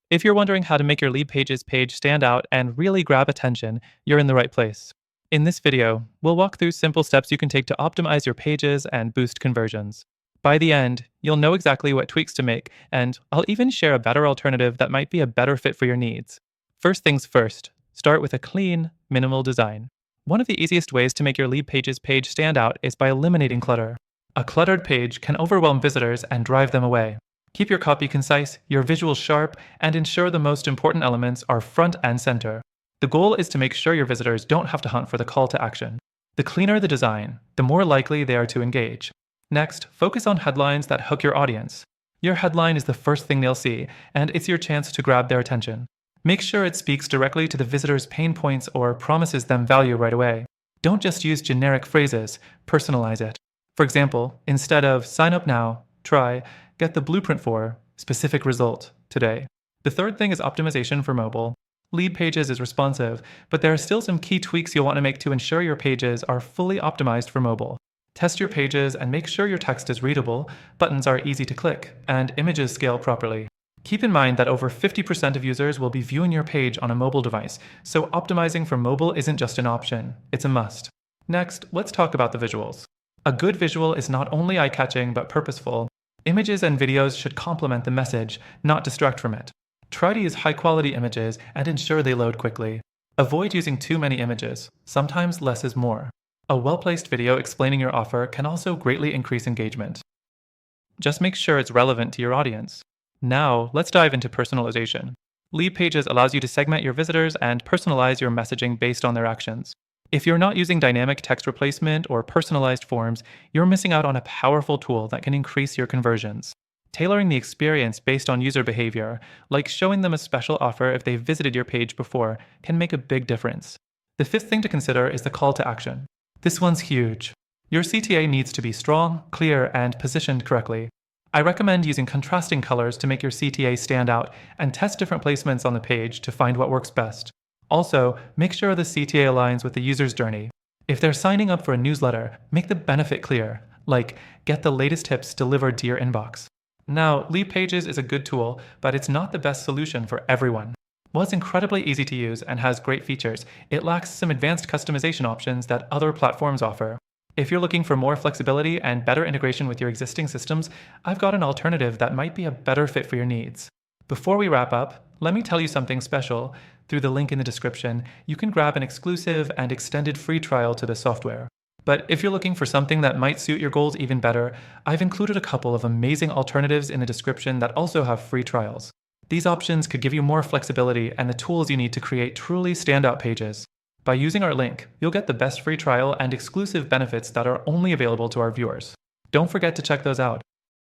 If you're wondering how to make your LeadPages page stand out and really grab attention, you're in the right place. In this video, we'll walk through simple steps you can take to optimize your pages and boost conversions. By the end, you'll know exactly what tweaks to make, and I'll even share a better alternative that might be a better fit for your needs. First things first, start with a clean, minimal design. One of the easiest ways to make your LeadPages page stand out is by eliminating clutter. A cluttered page can overwhelm visitors and drive them away. Keep your copy concise, your visuals sharp, and ensure the most important elements are front and center. The goal is to make sure your visitors don't have to hunt for the call to action. The cleaner the design, the more likely they are to engage. Next, focus on headlines that hook your audience. Your headline is the first thing they'll see, and it's your chance to grab their attention. Make sure it speaks directly to the visitor's pain points or promises them value right away. Don't just use generic phrases, personalize it. For example, instead of "sign up now," try "get the blueprint for specific result today." The third thing is optimization for mobile. LeadPages is responsive, but there are still some key tweaks you'll want to make to ensure your pages are fully optimized for mobile. Test your pages and make sure your text is readable, buttons are easy to click, and images scale properly. Keep in mind that over 50% of users will be viewing your page on a mobile device, so optimizing for mobile isn't just an option, it's a must. Next, let's talk about the visuals. A good visual is not only eye-catching but purposeful. Images and videos should complement the message, not distract from it. Try to use high-quality images and ensure they load quickly. Avoid using too many images. Sometimes less is more. A well-placed video explaining your offer can also greatly increase engagement. Just make sure it's relevant to your audience. Now, let's dive into personalization. LeadPages allows you to segment your visitors and personalize your messaging based on their actions. If you're not using dynamic text replacement or personalized forms, you're missing out on a powerful tool that can increase your conversions. Tailoring the experience based on user behavior, like showing them a special offer if they've visited your page before, can make a big difference. The fifth thing to consider is the call to action. This one's huge. Your CTA needs to be strong, clear, and positioned correctly. I recommend using contrasting colors to make your CTA stand out and test different placements on the page to find what works best. Also, make sure the CTA aligns with the user's journey. If they're signing up for a newsletter, make the benefit clear, like "get the latest tips delivered to your inbox." Now, LeadPages is a good tool, but it's not the best solution for everyone. While it's incredibly easy to use and has great features, it lacks some advanced customization options that other platforms offer. If you're looking for more flexibility and better integration with your existing systems, I've got an alternative that might be a better fit for your needs. Before we wrap up, let me tell you something special. Through the link in the description, you can grab an exclusive and extended free trial to the software. But if you're looking for something that might suit your goals even better, I've included a couple of amazing alternatives in the description that also have free trials. These options could give you more flexibility and the tools you need to create truly standout pages. By using our link, you'll get the best free trial and exclusive benefits that are only available to our viewers. Don't forget to check those out.